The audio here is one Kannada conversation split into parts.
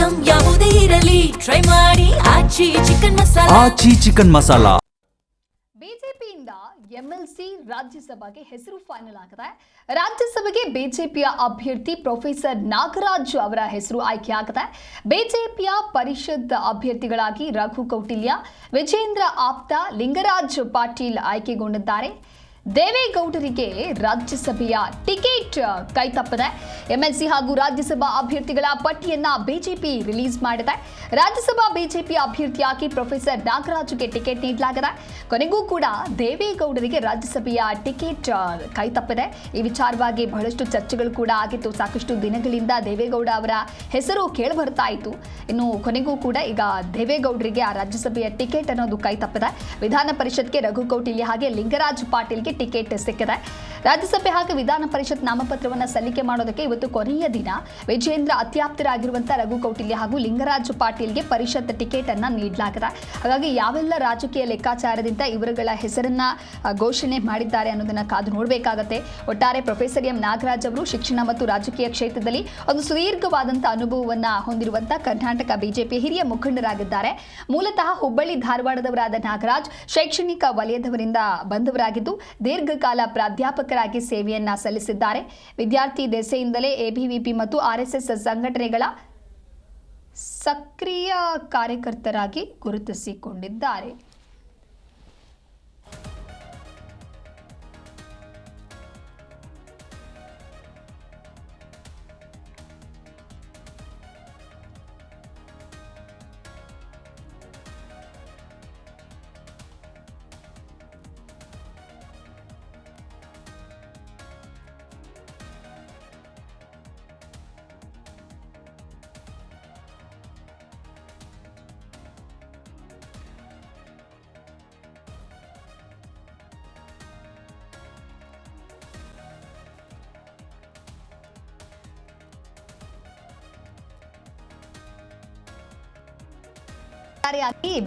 ಐಟಂ ಯಾವುದೇ ಇರಲಿ ಟ್ರೈ ಮಾಡಿ ಆಚಿ ಚಿಕನ್ ಮಸಾಲಾ. ಬಿಜೆಪಿಯಿಂದ ಎಂಎಲ್ಸಿ ರಾಜ್ಯಸಭೆಗೆ ಹೆಸರು ಫೈನಲ್ ಆಗಿದೆ. ರಾಜ್ಯಸಭೆಗೆ ಬಿಜೆಪಿಯ ಅಭ್ಯರ್ಥಿ ಪ್ರೊಫೆಸರ್ ನಾಗರಾಜ್ ಅವರ ಹೆಸರು ಆಯ್ಕೆಯಾಗಿದೆ. ಬಿಜೆಪಿಯ ಪರಿಷತ್ ಅಭ್ಯರ್ಥಿಗಳಾಗಿ ರಘು ಕೌಟಿಲ್ಯ, ವಿಜೇಂದ್ರ ಆಪ್ತ, ಲಿಂಗರಾಜ್ ಪಾಟೀಲ್ ಆಯ್ಕೆಗೊಂಡಿದ್ದಾರೆ. ದೇವೇಗೌಡರಿಗೆ ರಾಜ್ಯಸಭೆಯ ಟಿಕೆಟ್ ಕೈತಪ್ಪಿದೆ. ಎಂಎಲ್ಸಿ ಹಾಗೂ ರಾಜ್ಯಸಭಾ ಅಭ್ಯರ್ಥಿಗಳ ಪಟ್ಟಿಯನ್ನ ಬಿಜೆಪಿ ರಿಲೀಸ್ ಮಾಡಿದೆ. ರಾಜ್ಯಸಭಾ ಬಿಜೆಪಿ ಅಭ್ಯರ್ಥಿಯಾಗಿ ಪ್ರೊಫೆಸರ್ ನಾಗರಾಜ್ಗೆ ಟಿಕೆಟ್ ನೀಡಲಾಗಿದೆ. ಕೊನೆಗೂ ಕೂಡ ದೇವೇಗೌಡರಿಗೆ ರಾಜ್ಯಸಭೆಯ ಟಿಕೆಟ್ ಕೈತಪ್ಪಿದೆ. ಈ ವಿಚಾರವಾಗಿ ಬಹಳಷ್ಟು ಚರ್ಚೆಗಳು ಕೂಡ ಆಗಿತ್ತು. ಸಾಕಷ್ಟು ದಿನಗಳಿಂದ ದೇವೇಗೌಡ ಅವರ ಹೆಸರು ಕೇಳಿಬರ್ತಾ ಇತ್ತು. ಇನ್ನು ಕೊನೆಗೂ ಕೂಡ ಈಗ ದೇವೇಗೌಡರಿಗೆ ಆ ರಾಜ್ಯಸಭೆಯ ಟಿಕೆಟ್ ಅನ್ನೋದು ಕೈತಪ್ಪಿದೆ. ವಿಧಾನ ಪರಿಷತ್ಗೆ ರಘು ಕೌಟಿಲ್ಯ ಹಾಗೆ ಲಿಂಗರಾಜ್ ಪಾಟೀಲ್ಗೆ ಟಿಕೆಟ್ ಸಿಕ್ಕಿದೆ. ರಾಜ್ಯಸಭೆ ಹಾಗೂ ವಿಧಾನ ಪರಿಷತ್ ನಾಮಪತ್ರವನ್ನು ಸಲ್ಲಿಕೆ ಮಾಡೋದಕ್ಕೆ ಇವತ್ತು ಕೊನೆಯ ದಿನ. ವಿಜೇಂದ್ರ ಅತ್ಯಾಪ್ತರಾಗಿರುವಂತಹ ರಘು ಕೌಟಿಲ್ಯ ಹಾಗೂ ಲಿಂಗರಾಜ್ ಪಾಟೀಲ್ಗೆ ಪರಿಷತ್ ಟಿಕೆಟ್ ಅನ್ನ ನೀಡಲಾಗಿದೆ. ಹಾಗಾಗಿ ಯಾವೆಲ್ಲ ರಾಜಕೀಯ ಲೆಕ್ಕಾಚಾರದಿಂದ ಇವರುಗಳ ಹೆಸರನ್ನ ಘೋಷಣೆ ಮಾಡಿದ್ದಾರೆ ಅನ್ನೋದನ್ನ ಕಾದು ನೋಡಬೇಕಾಗತ್ತೆ. ಒಟ್ಟಾರೆ ಪ್ರೊಫೆಸರ್ ಎಂ ನಾಗರಾಜ್ ಅವರು ಶಿಕ್ಷಣ ಮತ್ತು ರಾಜಕೀಯ ಕ್ಷೇತ್ರದಲ್ಲಿ ಒಂದು ಸುದೀರ್ಘವಾದಂತಹ ಅನುಭವವನ್ನ ಹೊಂದಿರುವಂತಹ ಕರ್ನಾಟಕ ಬಿಜೆಪಿ ಹಿರಿಯ ಮುಖಂಡರಾಗಿದ್ದಾರೆ. ಮೂಲತಃ ಹುಬ್ಬಳ್ಳಿ ಧಾರವಾಡದವರಾದ ನಾಗರಾಜ್ ಶೈಕ್ಷಣಿಕ ವಲಯದವರಿಂದ ಬಂದವರಾಗಿದ್ದು ದೀರ್ಘಕಾಲ ಪ್ರಾಧ್ಯಾಪಕರಾಗಿ ಸೇವೆಯನ್ನ ಸಲ್ಲಿಸಿದ್ದಾರೆ. ವಿದ್ಯಾರ್ಥಿ ದೆಸೆಯಿಂದಲೇ ಎಬಿವಿಪಿ ಮತ್ತು ಆರ್ಎಸ್ಎಸ್ ಸಂಘಟನೆಗಳ ಸಕ್ರಿಯ ಕಾರ್ಯಕರ್ತರಾಗಿ ಗುರುತಿಸಿಕೊಂಡಿದ್ದಾರೆ.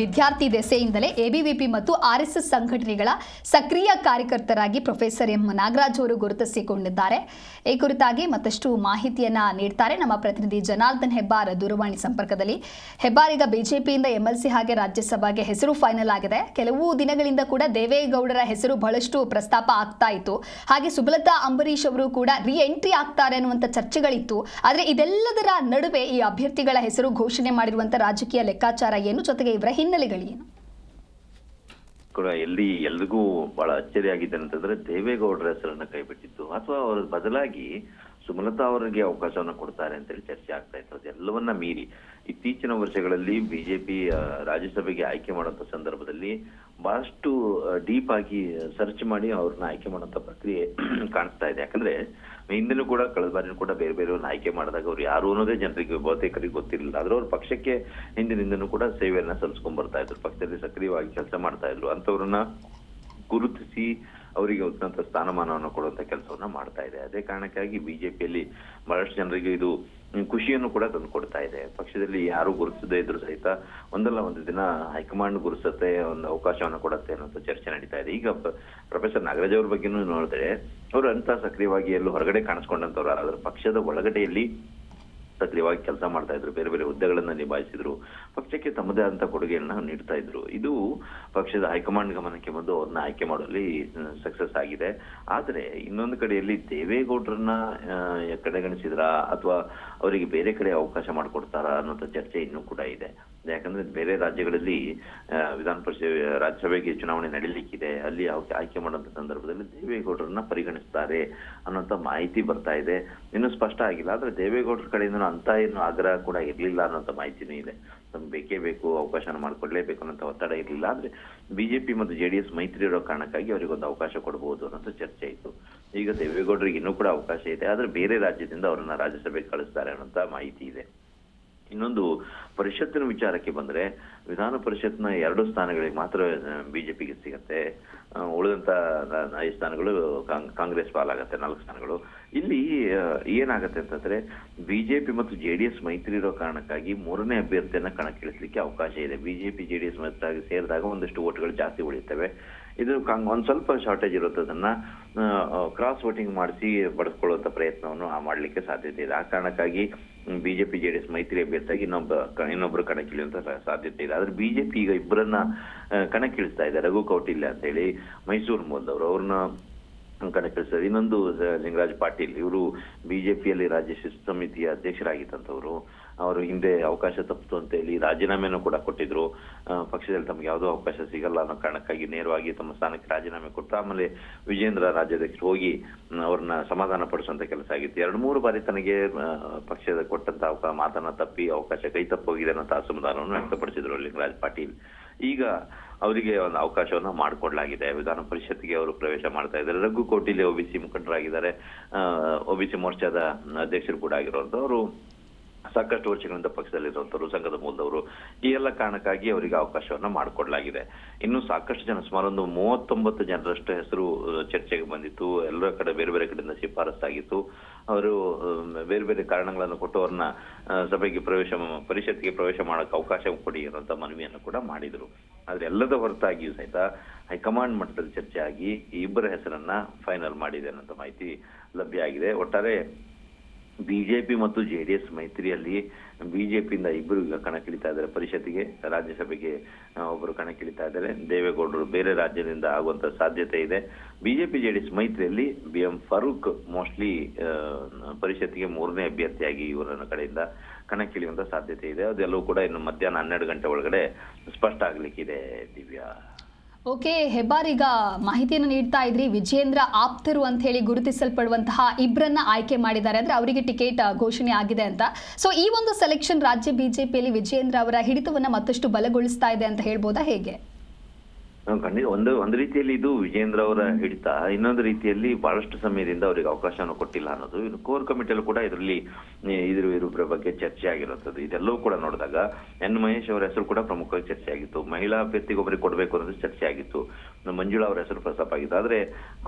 ವಿದ್ಯಾರ್ಥಿ ದೆಸೆಯಿಂದಲೇ ಎಬಿವಿಪಿ ಮತ್ತು ಆರ್ಎಸ್ಎಸ್ ಸಂಘಟನೆಗಳ ಸಕ್ರಿಯ ಕಾರ್ಯಕರ್ತರಾಗಿ ಪ್ರೊಫೆಸರ್ ಎಂ ನಾಗರಾಜ್ ಅವರು ಗುರುತಿಸಿಕೊಂಡಿದ್ದಾರೆ. ಈ ಕುರಿತಾಗಿ ಮತ್ತಷ್ಟು ಮಾಹಿತಿಯನ್ನ ನೀಡ್ತಾರೆ ನಮ್ಮ ಪ್ರತಿನಿಧಿ ಜನಾರ್ದನ್ ಹೆಬ್ಬಾರ್ ದೂರವಾಣಿ ಸಂಪರ್ಕದಲ್ಲಿ. ಹೆಬ್ಬಾರ್, ಈಗ ಬಿಜೆಪಿಯಿಂದ ಎಂಎಲ್ಸಿ ಹಾಗೆ ರಾಜ್ಯಸಭೆಗೆ ಹೆಸರು ಫೈನಲ್ ಆಗಿದೆ. ಕೆಲವು ದಿನಗಳಿಂದ ಕೂಡ ದೇವೇಗೌಡರ ಹೆಸರು ಬಹಳಷ್ಟು ಪ್ರಸ್ತಾಪ ಆಗ್ತಾ ಇತ್ತು. ಹಾಗೆ ಸುಮಲತಾ ಅಂಬರೀಶ್ ಅವರು ಕೂಡ ರಿ ಎಂಟ್ರಿ ಆಗ್ತಾರೆ ಅನ್ನುವಂಥ ಚರ್ಚೆಗಳಿತ್ತು. ಆದರೆ ಇದೆಲ್ಲದರ ನಡುವೆ ಈ ಅಭ್ಯರ್ಥಿಗಳ ಹೆಸರು ಘೋಷಣೆ ಮಾಡಿರುವಂಥ ರಾಜಕೀಯ ಲೆಕ್ಕಾಚಾರ ಏನು, ಜೊತೆಗೆ ಇವರ ಹಿನ್ನೆಲೆಗಳೇನು? ಎಲ್ರಿಗೂ ಬಹಳ ಅಚ್ಚರಿಯಾಗಿದೆ ಅಂತಂದ್ರೆ ದೇವೇಗೌಡರ ಹೆಸರನ್ನ ಕೈಬಿಟ್ಟಿದ್ದು ಅಥವಾ ಅವರ ಬದಲಾಗಿ ಸುಮಲತಾ ಅವರಿಗೆ ಅವಕಾಶವನ್ನ ಕೊಡ್ತಾರೆ ಅಂತೇಳಿ ಚರ್ಚೆ ಆಗ್ತಾ ಇತ್ತು. ಅದೆಲ್ಲವನ್ನ ಮೀರಿ ಇತ್ತೀಚಿನ ವರ್ಷಗಳಲ್ಲಿ ಬಿಜೆಪಿ ರಾಜ್ಯಸಭೆಗೆ ಆಯ್ಕೆ ಮಾಡುವಂತ ಸಂದರ್ಭದಲ್ಲಿ ಬಹಳಷ್ಟು ಡೀಪ್ ಆಗಿ ಸರ್ಚ್ ಮಾಡಿ ಅವ್ರನ್ನ ಆಯ್ಕೆ ಮಾಡುವಂತ ಪ್ರಕ್ರಿಯೆ ಕಾಣಿಸ್ತಾ ಇದೆ. ಯಾಕಂದ್ರೆ ಹಿಂದಿನೂ ಕೂಡ ಕಳೆದ ಬಾರಿನೂ ಕೂಡ ಬೇರೆ ಬೇರೆಯವ್ರನ್ನ ಆಯ್ಕೆ ಮಾಡಿದಾಗ ಅವ್ರು ಯಾರು ಅನ್ನೋದೇ ಜನರಿಗೆ ಬಹುತೇಕರಿಗೆ ಗೊತ್ತಿರಲಿಲ್ಲ. ಆದ್ರೆ ಅವ್ರ ಪಕ್ಷಕ್ಕೆ ಹಿಂದಿನಿಂದನೂ ಕೂಡ ಸೇವೆಯನ್ನ ಸಲ್ಲಿಸ್ಕೊಂಡ್ ಬರ್ತಾ ಇದ್ರು, ಪಕ್ಷದಲ್ಲಿ ಸಕ್ರಿಯವಾಗಿ ಕೆಲಸ ಮಾಡ್ತಾ ಇದ್ರು. ಅಂತವ್ರನ್ನ ಗುರುತಿಸಿ ಅವರಿಗೆ ಉನ್ನತ ಸ್ಥಾನಮಾನವನ್ನು ಕೊಡುವಂತ ಕೆಲಸವನ್ನ ಮಾಡ್ತಾ ಇದೆ. ಅದೇ ಕಾರಣಕ್ಕಾಗಿ ಬಿಜೆಪಿಯಲ್ಲಿ ಬಹಳಷ್ಟು ಜನರಿಗೆ ಇದು ಖುಷಿಯನ್ನು ಕೂಡ ತಂದು ಕೊಡ್ತಾ ಇದೆ. ಪಕ್ಷದಲ್ಲಿ ಯಾರು ಗುರುತಿಸದೇ ಇದ್ರು ಸಹಿತ ಒಂದಲ್ಲ ಒಂದು ದಿನ ಹೈಕಮಾಂಡ್ ಗುರುತಿಸತ್ತೆ, ಒಂದು ಅವಕಾಶವನ್ನು ಕೊಡುತ್ತೆ ಅನ್ನೋ ಚರ್ಚೆ ನಡೀತಾ ಇದೆ. ಈಗ ಪ್ರೊಫೆಸರ್ ನಾಗರಾಜ್ ಅವ್ರ ಬಗ್ಗೆನೂ ನೋಡಿದ್ರೆ ಅವರು ಅಂತ ಸಕ್ರಿಯವಾಗಿ ಎಲ್ಲೂ ಹೊರಗಡೆ ಕಾಣಿಸ್ಕೊಂಡಂತವ್ರು, ಆದ್ರೆ ಪಕ್ಷದ ಒಳಗಡೆಯಲ್ಲಿ ಸಕ್ರಿಯವಾಗಿ ಕೆಲಸ ಮಾಡ್ತಾ ಇದ್ರು, ಬೇರೆ ಬೇರೆ ಹುದ್ದೆಗಳನ್ನ ನಿಭಾಯಿಸಿದ್ರು, ಪಕ್ಷಕ್ಕೆ ತಮ್ಮದೇ ಆದಂತ ಕೊಡುಗೆಯನ್ನ ನೀಡ್ತಾ ಇದ್ರು. ಇದು ಪಕ್ಷದ ಹೈಕಮಾಂಡ್ ಗಮನಕ್ಕೆ ಬಂದು ಅವ್ರನ್ನ ಆಯ್ಕೆ ಮಾಡುವಲ್ಲಿ ಸಕ್ಸಸ್ ಆಗಿದೆ. ಆದ್ರೆ ಇನ್ನೊಂದು ಕಡೆಯಲ್ಲಿ ದೇವೇಗೌಡರನ್ನ ಕಡೆಗಣಿಸಿದ್ರ ಅಥವಾ ಅವರಿಗೆ ಬೇರೆ ಕಡೆ ಅವಕಾಶ ಮಾಡಿಕೊಡ್ತಾರಾ ಅನ್ನೋಂಥ ಚರ್ಚೆ ಇನ್ನೂ ಕೂಡ ಇದೆ. ಯಾಕಂದ್ರೆ ಬೇರೆ ರಾಜ್ಯಗಳಲ್ಲಿ ವಿಧಾನ ಪರಿಷತ್ ರಾಜ್ಯಸಭೆಗೆ ಚುನಾವಣೆ ನಡೀಲಿಕ್ಕಿದೆ, ಅಲ್ಲಿ ಆಯ್ಕೆ ಮಾಡುವಂತ ಸಂದರ್ಭದಲ್ಲಿ ದೇವೇಗೌಡರನ್ನ ಪರಿಗಣಿಸ್ತಾರೆ ಅನ್ನೋಂಥ ಮಾಹಿತಿ ಬರ್ತಾ ಇದೆ. ಇನ್ನೂ ಸ್ಪಷ್ಟ ಆಗಿಲ್ಲ. ಆದ್ರೆ ದೇವೇಗೌಡರ ಕಡೆಯಿಂದ ಅಂತ ಏನು ಆಗ್ರಹ ಕೂಡ ಇರ್ಲಿಲ್ಲ ಅನ್ನೋಂಥ ಮಾಹಿತಿನೂ ಇದೆ. ನಮ್ಗೆ ಬೇಕೇ ಬೇಕು, ಅವಕಾಶನ ಮಾಡ್ಕೊಡ್ಲೇಬೇಕು ಅನ್ನೋಂಥ ಒತ್ತಡ ಇರಲಿಲ್ಲ. ಆದ್ರೆ ಬಿಜೆಪಿ ಮತ್ತು ಜೆಡಿಎಸ್ ಮೈತ್ರಿ ಇರೋ ಕಾರಣಕ್ಕಾಗಿ ಅವರಿಗೊಂದು ಅವಕಾಶ ಕೊಡಬಹುದು ಅನ್ನೋಂಥ ಚರ್ಚೆ ಇತ್ತು. ಈಗ ದೇವೇಗೌಡರಿಗೆ ಇನ್ನೂ ಕೂಡ ಅವಕಾಶ ಇದೆ, ಆದ್ರೆ ಬೇರೆ ರಾಜ್ಯದಿಂದ ಅವರನ್ನ ರಾಜ್ಯಸಭೆಗೆ ಕಳಿಸ್ತಾರೆ ಅನ್ನೋಂಥ ಮಾಹಿತಿ ಇದೆ. ಇನ್ನೊಂದು ಪರಿಷತ್ತಿನ ವಿಚಾರಕ್ಕೆ ಬಂದ್ರೆ ವಿಧಾನ ಪರಿಷತ್ನ 2 ಸ್ಥಾನಗಳಿಗೆ ಮಾತ್ರ ಬಿಜೆಪಿಗೆ ಸಿಗತ್ತೆ. ಉಳಿದಂತ 5 ಸ್ಥಾನಗಳು ಕಾಂಗ್ರೆಸ್ ಪಾಲಾಗತ್ತೆ, 4 ಸ್ಥಾನಗಳು. ಇಲ್ಲಿ ಏನಾಗತ್ತೆ ಅಂತಂದ್ರೆ ಬಿಜೆಪಿ ಮತ್ತು ಜೆಡಿಎಸ್ ಮೈತ್ರಿ ಇರೋ ಕಾರಣಕ್ಕಾಗಿ 3ನೇ ಅಭ್ಯರ್ಥಿಯನ್ನ ಕಣಕ್ಕಿಳಿಸ್ಲಿಕ್ಕೆ ಅವಕಾಶ ಇದೆ. ಬಿಜೆಪಿ ಜೆಡಿಎಸ್ ಮೈತ್ರಿ ಸೇರಿದಾಗ ಒಂದಷ್ಟು ಓಟ್ಗಳು ಜಾಸ್ತಿ ಉಳಿತವೆ. ಇದು ಒಂದ್ ಸ್ವಲ್ಪ ಶಾರ್ಟೇಜ್ ಇರುತ್ತದನ್ನ ಕ್ರಾಸ್ ವೋಟಿಂಗ್ ಮಾಡಿಸಿ ಬಡಿಸ್ಕೊಳ್ಳುವಂತ ಪ್ರಯತ್ನವನ್ನು ಮಾಡ್ಲಿಕ್ಕೆ ಸಾಧ್ಯತೆ ಇದೆ. ಆ ಕಾರಣಕ್ಕಾಗಿ ಬಿಜೆಪಿ ಜೆಡಿಎಸ್ ಮೈತ್ರಿ ಅಭ್ಯರ್ಥಿಯಾಗಿ ಇನ್ನೊಬ್ರು ಕಣಕ್ಕಿಳಿಯುವಂತ ಸಾಧ್ಯತೆ ಇದೆ. ಆದ್ರೆ ಬಿಜೆಪಿ ಈಗ ಇಬ್ಬರನ್ನ ಕಣಕ್ಕಿಳಿಸ್ತಾ ಇದೆ. ರಘು ಕೌಟಿಲ್ಯ ಅಂತ ಹೇಳಿ ಮೈಸೂರು ಮೂಲದವರು, ಅವ್ರನ್ನ ಕಣಕ್ಕಿಳಿಸ್ತಾರೆ. ಇನ್ನೊಂದು ಲಿಂಗರಾಜ್ ಪಾಟೀಲ್, ಇವರು ಬಿಜೆಪಿಯಲ್ಲಿ ರಾಜ್ಯ ಶಿಸ್ತು ಸಮಿತಿಯ ಅಧ್ಯಕ್ಷರಾಗಿದ್ದಂಥವ್ರು. ಅವರು ಹಿಂದೆ ಅವಕಾಶ ತಪ್ಪಿತು ಅಂತ ಹೇಳಿ ರಾಜೀನಾಮೆನೂ ಕೂಡ ಕೊಟ್ಟಿದ್ರು. ಪಕ್ಷದಲ್ಲಿ ತಮ್ಗೆ ಯಾವುದೋ ಅವಕಾಶ ಸಿಗಲ್ಲ ಅನ್ನೋ ಕಾರಣಕ್ಕಾಗಿ ನೇರವಾಗಿ ತಮ್ಮ ಸ್ಥಾನಕ್ಕೆ ರಾಜೀನಾಮೆ ಕೊಟ್ಟು ಆಮೇಲೆ ವಿಜೇಂದ್ರ ರಾಜ್ಯಾಧ್ಯಕ್ಷರು ಹೋಗಿ ಅವ್ರನ್ನ ಸಮಾಧಾನ ಪಡಿಸುವಂತ ಕೆಲಸ ಆಗಿತ್ತು. 2-3 ಬಾರಿ ತನಗೆ ಪಕ್ಷದ ಕೊಟ್ಟಂತ ಮಾತನ್ನ ತಪ್ಪಿ ಅವಕಾಶ ಕೈ ತಪ್ಪೋಗಿದೆ ಅನ್ನೋ ಅಸಮಾಧಾನವನ್ನು ವ್ಯಕ್ತಪಡಿಸಿದ್ರು ಲಿಂಗರಾಜ್ ಪಾಟೀಲ್. ಈಗ ಅವರಿಗೆ ಒಂದು ಅವಕಾಶವನ್ನ ಮಾಡಿಕೊಡ್ಲಾಗಿದೆ. ವಿಧಾನ ಪರಿಷತ್ಗೆ ಅವರು ಪ್ರವೇಶ ಮಾಡ್ತಾ ಇದ್ದಾರೆ. ರಘು ಕೌಟಿಲ್ಯ OBC ಮುಖಂಡರಾಗಿದ್ದಾರೆ, OBC ಮೋರ್ಚಾದ ಅಧ್ಯಕ್ಷರು ಕೂಡ ಆಗಿರುವಂತವರು, ಸಾಕಷ್ಟು ವರ್ಷಗಳಿಂದ ಪಕ್ಷದಲ್ಲಿರುವಂತವರು, ಸಂಘದ ಮೂಲದವರು. ಈ ಎಲ್ಲ ಕಾರಣಕ್ಕಾಗಿ ಅವರಿಗೆ ಅವಕಾಶವನ್ನ ಮಾಡಿಕೊಡ್ಲಾಗಿದೆ. ಇನ್ನು ಸಾಕಷ್ಟು ಜನ, ಸುಮಾರು ಒಂದು 39 ಜನರಷ್ಟು ಹೆಸರು ಚರ್ಚೆಗೆ ಬಂದಿತ್ತು. ಎಲ್ಲರ ಕಡೆ ಬೇರೆ ಬೇರೆ ಕಡೆಯಿಂದ ಶಿಫಾರಸ್ಸಾಗಿತ್ತು. ಅವರು ಬೇರೆ ಬೇರೆ ಕಾರಣಗಳನ್ನು ಕೊಟ್ಟು ಅವ್ರನ್ನ ಪರಿಷತ್ಗೆ ಪ್ರವೇಶ ಮಾಡಕ್ಕೆ ಅವಕಾಶ ಕೊಡಿ ಅನ್ನುವಂತ ಮನವಿಯನ್ನು ಕೂಡ ಮಾಡಿದ್ರು. ಆದ್ರೆ ಎಲ್ಲದ ಹೊರತಾಗಿಯೂ ಸಹಿತ ಹೈಕಮಾಂಡ್ ಮಟ್ಟದಲ್ಲಿ ಚರ್ಚೆ ಆಗಿ ಈ ಇಬ್ಬರ ಹೆಸರನ್ನ ಫೈನಲ್ ಮಾಡಿದೆ ಅನ್ನೋ ಮಾಹಿತಿ ಲಭ್ಯ ಆಗಿದೆ. ಒಟ್ಟಾರೆ ಬಿಜೆಪಿ ಮತ್ತು ಜೆಡಿಎಸ್ ಮೈತ್ರಿಯಲ್ಲಿ ಬಿಜೆಪಿಯಿಂದ ಇಬ್ಬರು ಈಗ ಕಣಕ್ಕಿಳಿತಾ ಇದ್ದಾರೆ ಪರಿಷತ್ತಿಗೆ. ರಾಜ್ಯಸಭೆಗೆ ಒಬ್ಬರು ಕಣಕ್ಕಿಳಿತಾ ಇದ್ದಾರೆ. ದೇವೇಗೌಡರು ಬೇರೆ ರಾಜ್ಯದಿಂದ ಆಗುವಂತ ಸಾಧ್ಯತೆ ಇದೆ. ಬಿಜೆಪಿ ಜೆಡಿಎಸ್ ಮೈತ್ರಿಯಲ್ಲಿ BM ಫಾರೂಕ್ ಮೋಸ್ಟ್ಲಿ ಪರಿಷತ್ತಿಗೆ 3ನೇ ಅಭ್ಯರ್ಥಿಯಾಗಿ ಇವರ ಕಡೆಯಿಂದ ಕಣಕ್ಕಿಳಿಯುವಂತ ಸಾಧ್ಯತೆ ಇದೆ. ಅದೆಲ್ಲವೂ ಕೂಡ ಇನ್ನು ಮಧ್ಯಾಹ್ನ 12 ಗಂಟೆ ಒಳಗಡೆ ಸ್ಪಷ್ಟ ಆಗ್ಲಿಕ್ಕಿದೆ. ದಿವ್ಯಾ, ಓಕೆ, ಹೆಬ್ಬಾರೀಗ ಮಾಹಿತಿಯನ್ನು ನೀಡ್ತಾ ಇದ್ರಿ. ವಿಜೇಂದ್ರ ಆಪ್ತರು ಅಂತ ಹೇಳಿ ಗುರುತಿಸಲ್ಪಡುವಂತಹ ಇಬ್ಬರನ್ನ ಆಯ್ಕೆ ಮಾಡಿದ್ದಾರೆ, ಅಂದ್ರೆ ಅವರಿಗೆ ಟಿಕೆಟ್ ಘೋಷಣೆ ಆಗಿದೆ ಅಂತ. ಸೊ ಈ ಒಂದು ಸೆಲೆಕ್ಷನ್ ರಾಜ್ಯ ಬಿಜೆಪಿಯಲ್ಲಿ ವಿಜೇಂದ್ರ ಅವರ ಹಿಡಿತವನ್ನ ಮತ್ತಷ್ಟು ಬಲಗೊಳಿಸ್ತಾ ಇದೆ ಅಂತ ಹೇಳ್ಬೋದಾ, ಹೇಗೆ? ಖಂಡಿತ ಒಂದು ರೀತಿಯಲ್ಲಿ ಇದು ವಿಜೇಂದ್ರ ಅವರ ಹಿಡಿತ, ಇನ್ನೊಂದು ರೀತಿಯಲ್ಲಿ ಬಹಳಷ್ಟು ಸಮಯದಿಂದ ಅವರಿಗೆ ಅವಕಾಶವನ್ನು ಕೊಟ್ಟಿಲ್ಲ ಅನ್ನೋದು. ಇದು ಕೋರ್ ಕಮಿಟಿಯಲ್ಲೂ ಕೂಡ ಇದರಲ್ಲಿ ಇದ್ರ ಬಗ್ಗೆ ಚರ್ಚೆ ಆಗಿರುವಂತದ್ದು. ಇದೆಲ್ಲವೂ ಕೂಡ ನೋಡಿದಾಗ N. ಮಹೇಶ್ ಅವರ ಹೆಸರು ಕೂಡ ಪ್ರಮುಖವಾಗಿ ಚರ್ಚೆ ಆಗಿತ್ತು. ಮಹಿಳಾ ಅಭ್ಯರ್ಥಿಗೆ ಒಬ್ಬರಿಗೆ ಕೊಡಬೇಕು ಅನ್ನೋದು ಚರ್ಚೆ ಆಗಿತ್ತು. ಮಂಜುಳಾ ಅವರ ಹೆಸರು ಪ್ರಸ್ತಾಪ ಆಗಿತ್ತು. ಆದ್ರೆ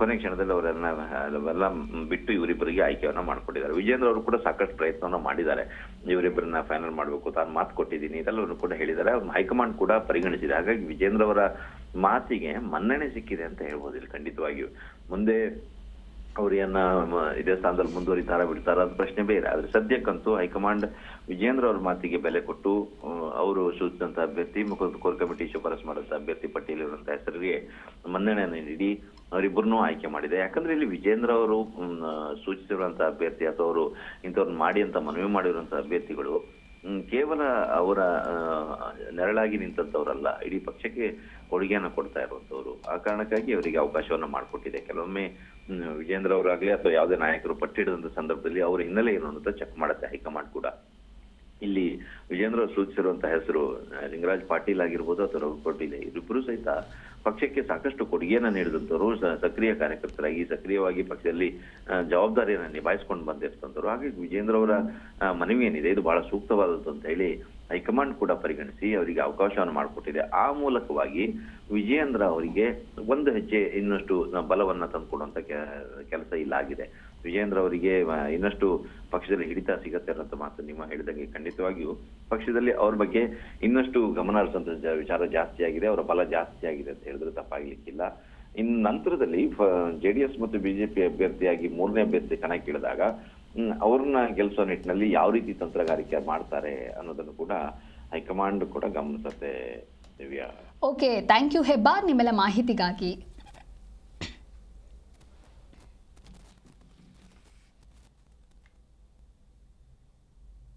ಕೊನೆ ಕ್ಷಣದಲ್ಲಿ ಅವರೆಲ್ಲ ಬಿಟ್ಟು ಇವರಿಬ್ಬರಿಗೆ ಆಯ್ಕೆಯನ್ನ ಮಾಡ್ಕೊಂಡಿದ್ದಾರೆ. ವಿಜೇಂದ್ರ ಅವರು ಕೂಡ ಸಾಕಷ್ಟು ಪ್ರಯತ್ನವನ್ನ ಮಾಡಿದ್ದಾರೆ. ಇವರಿಬ್ಬರನ್ನ ಫೈನಲ್ ಮಾಡ್ಬೇಕು, ತಾನು ಮಾತು ಕೊಟ್ಟಿದ್ದೀನಿ, ಇದೆಲ್ಲವನ್ನು ಕೂಡ ಹೇಳಿದ್ದಾರೆ. ಅವ್ರ ಹೈಕಮಾಂಡ್ ಕೂಡ ಪರಿಗಣಿಸಿದೆ. ಹಾಗಾಗಿ ವಿಜೇಂದ್ರ ಅವರ ಮಾತಿಗೆ ಮನ್ನಣೆ ಸಿಕ್ಕಿದೆ ಅಂತ ಹೇಳ್ಬೋದು. ಇಲ್ಲಿ ಖಂಡಿತವಾಗಿಯೂ ಮುಂದೆ ಅವ್ರನ್ನ ಇದೇ ಸ್ಥಾನದಲ್ಲಿ ಮುಂದುವರಿತಾರ ಬಿಡ್ತಾರ ಅಂತ ಪ್ರಶ್ನೆ ಬೇರೆ. ಆದ್ರೆ ಸದ್ಯಕ್ಕಂತೂ ಹೈಕಮಾಂಡ್ ವಿಜೇಂದ್ರ ಅವ್ರ ಮಾತಿಗೆ ಬೆಲೆ ಕೊಟ್ಟು ಅವರು ಸೂಚಿಸಿದಂತ ಅಭ್ಯರ್ಥಿ ಕೋರ್ ಕಮಿಟಿ ಶಿಫಾರಸ್ ಮಾಡಿದಂತ ಅಭ್ಯರ್ಥಿ ಪಟ್ಟಿಯಲ್ಲಿರುವಂತ ಹೆಸರಿಗೆ ಮನ್ನಣೆಯನ್ನು ನೀಡಿ ಅವರಿಬ್ಬರನ್ನೂ ಆಯ್ಕೆ ಮಾಡಿದೆ. ಯಾಕಂದ್ರೆ ಇಲ್ಲಿ ವಿಜೇಂದ್ರ ಅವರು ಸೂಚಿಸಿರುವಂತಹ ಅಭ್ಯರ್ಥಿ ಅಥವಾ ಅವರು ಇಂಥವ್ರನ್ನ ಮಾಡಿ ಅಂತ ಮನವಿ ಮಾಡಿರುವಂತಹ ಅಭ್ಯರ್ಥಿಗಳು ಕೇವಲ ಅವರ ನೆರಳಾಗಿ ನಿಂತಂತವ್ರಲ್ಲ, ಇಡೀ ಪಕ್ಷಕ್ಕೆ ಕೊಡುಗೆಯನ್ನು ಕೊಡ್ತಾ ಇರುವಂತವ್ರು. ಆ ಕಾರಣಕ್ಕಾಗಿ ಅವರಿಗೆ ಅವಕಾಶವನ್ನ ಮಾಡಿಕೊಟ್ಟಿದೆ. ಕೆಲವೊಮ್ಮೆ ವಿಜೇಂದ್ರ ಅವರಾಗ್ಲಿ ಅಥವಾ ಯಾವುದೇ ನಾಯಕರು ಪಟ್ಟಿಡಿದಂತ ಸಂದರ್ಭದಲ್ಲಿ ಅವರ ಹಿನ್ನೆಲೆ ಏನು ಅಂತ ಚೆಕ್ ಮಾಡುತ್ತೆ ಹೈಕಮಾಂಡ್ ಕೂಡ. ಇಲ್ಲಿ ವಿಜೇಂದ್ರ ಸೂಚಿಸಿರುವಂತಹ ಹೆಸರು ಲಿಂಗರಾಜ್ ಪಾಟೀಲ್ ಆಗಿರ್ಬೋದು ಅಥವಾ ರಘು ಕೌಟಿಲ್ಯ, ಇವರಿಬ್ಬರು ಸಹಿತ ಪಕ್ಷಕ್ಕೆ ಸಾಕಷ್ಟು ಕೊಡುಗೆಯನ್ನ ನೀಡಿದಂತವ್ರು, ಸಕ್ರಿಯ ಕಾರ್ಯಕರ್ತರಾಗಿ ಸಕ್ರಿಯವಾಗಿ ಪಕ್ಷದಲ್ಲಿ ಜವಾಬ್ದಾರಿಯನ್ನ ನಿಭಾಯಿಸ್ಕೊಂಡು ಬಂದಿರ್ತಂಥವ್ರು. ಹಾಗಾಗಿ ವಿಜೇಂದ್ರ ಅವರ ಮನವಿ ಏನಿದೆ ಇದು ಬಹಳ ಸೂಕ್ತವಾದದ್ದು ಅಂತ ಹೇಳಿ ಹೈಕಮಾಂಡ್ ಕೂಡ ಪರಿಗಣಿಸಿ ಅವರಿಗೆ ಅವಕಾಶವನ್ನು ಮಾಡಿಕೊಟ್ಟಿದೆ. ಆ ಮೂಲಕವಾಗಿ ವಿಜೇಂದ್ರ ಅವರಿಗೆ ಒಂದು ಹೆಜ್ಜೆ ಇನ್ನಷ್ಟು ಬಲವನ್ನ ತಂದುಕೊಡುವಂತ ಕೆಲಸ ಇಲ್ಲಾಗಿದೆ. ವಿಜೇಂದ್ರ ಅವರಿಗೆ ಇನ್ನಷ್ಟು ಪಕ್ಷದಲ್ಲಿ ಹಿಡಿತ ಸಿಗತ್ತೆ ಅನ್ನೋ ಮಾತು ನಿಮ್ಮ ಹೇಳಿದಂಗೆ ಖಂಡಿತವಾಗಿಯೂ ಪಕ್ಷದಲ್ಲಿ ಅವ್ರ ಬಗ್ಗೆ ಇನ್ನಷ್ಟು ಗಮನ ಹರಿಸುವಂತ ವಿಚಾರ ಜಾಸ್ತಿ ಆಗಿದೆ, ಅವರ ಬಲ ಜಾಸ್ತಿ ಆಗಿದೆ ಅಂತ ಹೇಳಿದ್ರೆ ತಪ್ಪಾಗ್ಲಿಕ್ಕಿಲ್ಲ. ಇನ್ನು ನಂತರದಲ್ಲಿ ಜೆಡಿಎಸ್ ಮತ್ತು ಬಿಜೆಪಿ ಅಭ್ಯರ್ಥಿಯಾಗಿ 3ನೇ ಅಭ್ಯರ್ಥಿ ಕಣಕ್ಕಿಳಿದಾಗ ಅವ್ರನ್ನ ಗೆಲ್ಲಿಸೋ ನಿಟ್ಟಿನಲ್ಲಿ ಯಾವ ರೀತಿ ತಂತ್ರಗಾರಿಕೆ ಮಾಡ್ತಾರೆ ಅನ್ನೋದನ್ನು ಕೂಡ ಹೈಕಮಾಂಡ್ ಕೂಡ ಗಮನಿಸುತ್ತೆ. Divya, okay, thank you Hebbar ನಿಮ್ಮೆಲ್ಲ ಮಾಹಿತಿಗಾಗಿ.